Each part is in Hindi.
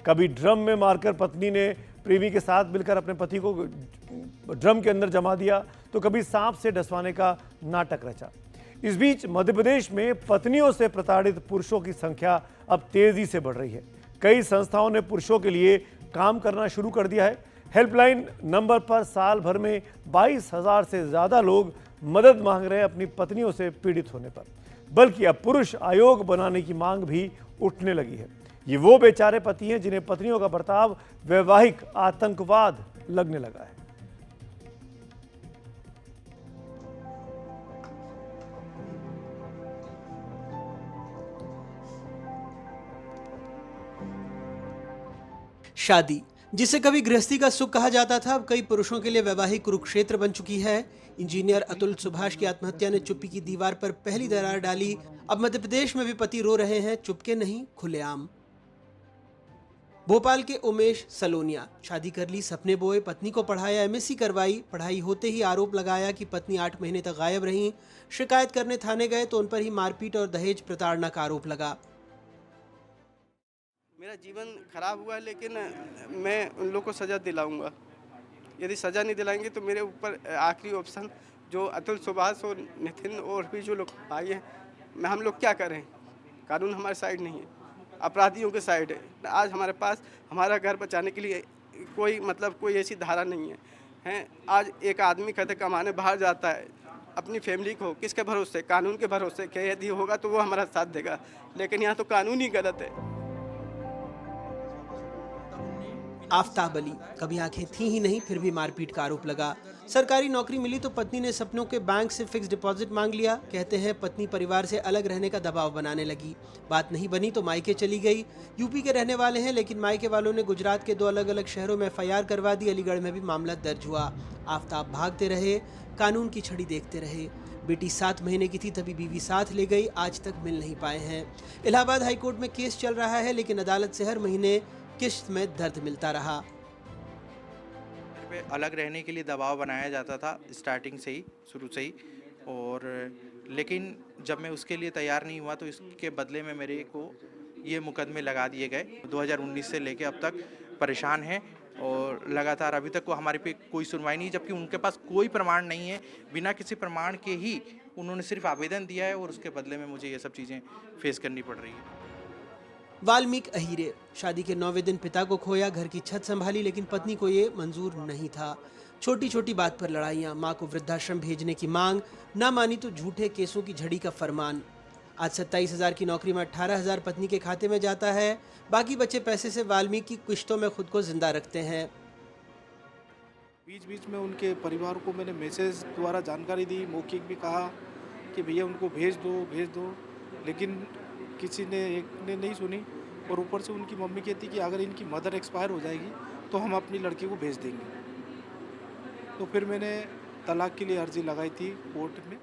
कभी ड्रम में मारकर पत्नी ने प्रेमी के साथ मिलकर अपने पति को ड्रम के अंदर जमा दिया, तो कभी सांप से डसवाने का नाटक रचा। इस बीच मध्य प्रदेश में पत्नियों से प्रताड़ित पुरुषों की संख्या अब तेजी से बढ़ रही है। कई संस्थाओं ने पुरुषों के लिए काम करना शुरू कर दिया है। हेल्पलाइन नंबर पर साल भर में 22,000 से ज्यादा लोग मदद मांग रहे हैं अपनी पत्नियों से पीड़ित होने पर। बल्कि अब पुरुष आयोग बनाने की मांग भी उठने लगी है। ये वो बेचारे पति हैं जिन्हें पत्नियों का बर्ताव वैवाहिक आतंकवाद लगने लगा है। शादी, जिसे कभी गृहस्थी का सुख कहा जाता था, अब कई पुरुषों के लिए वैवाहिक कुरुक्षेत्र बन चुकी है। इंजीनियर अतुल सुभाष की आत्महत्या ने चुप्पी की दीवार पर पहली दरार डाली। अब मध्य प्रदेश में भी पति रो रहे हैं, चुपके नहीं, खुलेआम। भोपाल के उमेश सलोनिया, शादी कर ली, सपने बोए, पत्नी को पढ़ाया, एमएससी करवाई। पढ़ाई होते ही आरोप लगाया कि पत्नी 8 महीने तक गायब रही। शिकायत करने थाने गए तो उन पर ही मारपीट और दहेज प्रताड़ना का आरोप लगा। मेरा जीवन खराब हुआ है, लेकिन मैं उन लोगों को सज़ा दिलाऊंगा। यदि सज़ा नहीं दिलाएंगे तो मेरे ऊपर आखिरी ऑप्शन जो अतुल सुभाष और नितिन और भी जो लोग आए हैं, हम लोग क्या करें। कानून हमारे साइड नहीं है, अपराधियों के साइड है। आज हमारे पास हमारा घर बचाने के लिए कोई ऐसी धारा नहीं है। आज एक आदमी कहते कमाने बाहर जाता है, अपनी फैमिली को किसके भरोसे, कानून के भरोसे कि यदि होगा तो वो हमारा साथ देगा, लेकिन यहाँ तो कानून ही गलत है। आफ्ताब अली, कभी आंखें थी ही नहीं, फिर भी मारपीट का आरोप लगा। सरकारी नौकरी मिली तो पत्नी ने सपनों के बैंक से फिक्स डिपॉजिट मांग लिया। कहते हैं पत्नी परिवार से अलग रहने का दबाव बनाने लगी। बात नहीं बनी तो मायके चली गई। यूपी के रहने वाले हैं, लेकिन मायके वालों ने गुजरात के 2 अलग अलग शहरों में एफआईआर करवा दी। अलीगढ़ में भी मामला दर्ज हुआ। आफ्ताब भागते रहे, कानून की छड़ी देखते रहे। बेटी 7 महीने की थी तभी बीवी साथ ले गई, आज तक मिल नहीं पाए हैं। इलाहाबाद हाईकोर्ट में केस चल रहा है, लेकिन अदालत से हर महीने किस्त में दर्द मिलता रहा। अलग रहने के लिए दबाव बनाया जाता था स्टार्टिंग से ही, शुरू से ही, और लेकिन जब मैं उसके लिए तैयार नहीं हुआ तो इसके बदले में मेरे को ये मुकदमे लगा दिए गए। 2019 से लेके अब तक परेशान हैं और लगातार अभी तक को हमारे पे कोई सुनवाई नहीं, जबकि उनके पास कोई प्रमाण नहीं है। बिना किसी प्रमाण के ही उन्होंने सिर्फ आवेदन दिया है और उसके बदले में मुझे ये सब चीज़ें फेस करनी पड़ रही है। वाल्मीकि अहीरे, शादी के 9वें दिन पिता को खोया, घर की छत संभाली, लेकिन पत्नी को ये मंजूर नहीं था। छोटी छोटी बात पर लड़ाइयां, मां को वृद्धाश्रम भेजने की मांग, ना मानी तो झूठे केसों की झड़ी का फरमान। आज 27,000 की नौकरी में 18,000 पत्नी के खाते में जाता है। बाकी बचे पैसे से वाल्मीकि किश्तों में खुद को जिंदा रखते हैं। बीच बीच में उनके परिवार को मैंने मैसेज द्वारा जानकारी दी, मौखिक भी कहा कि भैया उनको भेज दो, लेकिन किसी ने एक ने नहीं सुनी। और ऊपर से उनकी मम्मी कहती कि अगर इनकी मदर एक्सपायर हो जाएगी तो हम अपनी लड़की को भेज देंगे। तो फिर मैंने तलाक के लिए अर्जी लगाई थी कोर्ट में।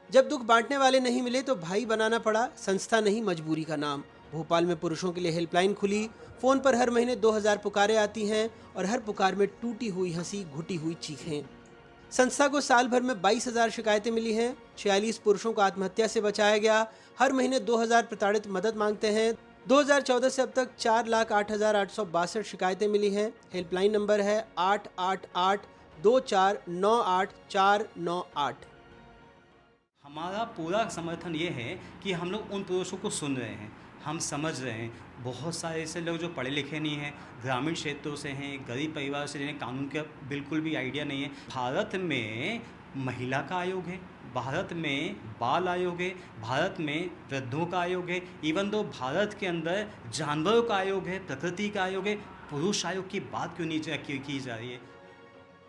जब दुख बांटने वाले नहीं मिले तो भाई बनाना पड़ा, संस्था नहीं मजबूरी का नाम। भोपाल में पुरुषों के लिए हेल्पलाइन खुली। फोन पर हर महीने 2,000 पुकारें आती हैं और हर पुकार में टूटी हुई हंसी, घुटी हुई चीखें। संस्था को साल भर में 22,000 शिकायतें मिली हैं। 46 पुरुषों को आत्महत्या से बचाया गया। हर महीने 2,000 प्रताड़ित मदद मांगते हैं। 2014 से अब तक 4,08,862 शिकायतें मिली हैं। हेल्पलाइन नंबर है 888-2498-498। हमारा पूरा समर्थन ये है कि हम लोग उन पुरुषों को सुन रहे हैं, हम समझ रहे हैं। बहुत सारे ऐसे लोग जो पढ़े लिखे नहीं हैं, ग्रामीण क्षेत्रों से हैं, गरीब परिवार से, जिन्हें कानून का बिल्कुल भी आइडिया नहीं है। भारत में महिला का आयोग है, भारत में बाल आयोग है, भारत में वृद्धों का आयोग है, इवन दो भारत के अंदर जानवरों का आयोग है, प्रकृति का आयोग है, पुरुष आयोग की बात क्यों नहीं की जा रही है।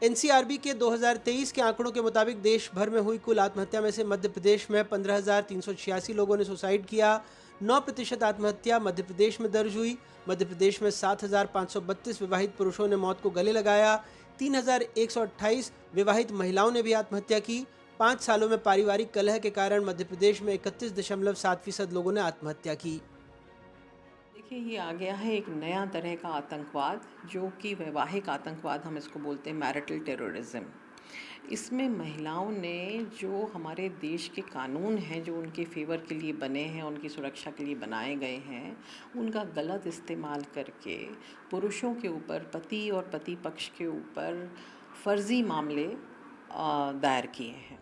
एनसीआरबी के 2023 के आंकड़ों के मुताबिक देश भर में हुई कुल आत्महत्या में से मध्य प्रदेश में 15,386 लोगों ने सुसाइड किया। 9% आत्महत्या मध्य प्रदेश में दर्ज हुई। मध्य प्रदेश में 7,532 विवाहित पुरुषों ने मौत को गले लगाया। 3,128 विवाहित महिलाओं ने भी आत्महत्या की। 5 सालों में पारिवारिक कलह के कारण मध्य प्रदेश में 31.7% लोगों ने आत्महत्या की। देखिए, ये आ गया है एक नया तरह का आतंकवाद, जो कि वैवाहिक आतंकवाद हम इसको बोलते हैं, मैरिटल टेररिज्म। इसमें महिलाओं ने जो हमारे देश के कानून हैं जो उनके फेवर के लिए बने हैं, उनकी सुरक्षा के लिए बनाए गए हैं, उनका गलत इस्तेमाल करके पुरुषों के ऊपर, पति और पति पक्ष के ऊपर फर्जी मामले दायर किए हैं।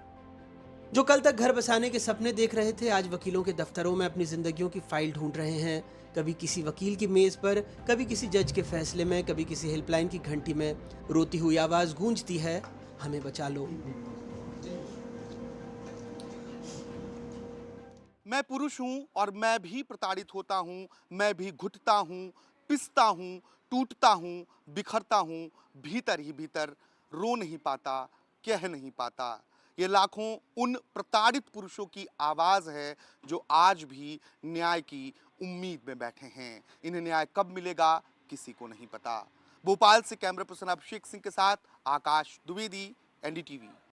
जो कल तक घर बसाने के सपने देख रहे थे, आज वकीलों के दफ्तरों में अपनी जिंदगियों की फाइल ढूंढ रहे हैं। कभी किसी वकील की मेज पर, कभी किसी जज के फैसले में, कभी किसी हेल्पलाइन की घंटी में रोती हुई आवाज गूंजती है, हमें बचा लो। मैं पुरुष हूं और मैं भी प्रताड़ित होता हूं, मैं भी घुटता हूं, पिसता हूं, टूटता हूं, बिखरता हूं, भीतर ही भीतर रो नहीं पाता, कह नहीं पाता। ये लाखों उन प्रताड़ित पुरुषों की आवाज है जो आज भी न्याय की उम्मीद में बैठे हैं। इन्हें न्याय कब मिलेगा किसी को नहीं पता। भोपाल से कैमरा पर्सन अभिषेक सिंह के साथ आकाश द्विवेदी, एनडीटीवी।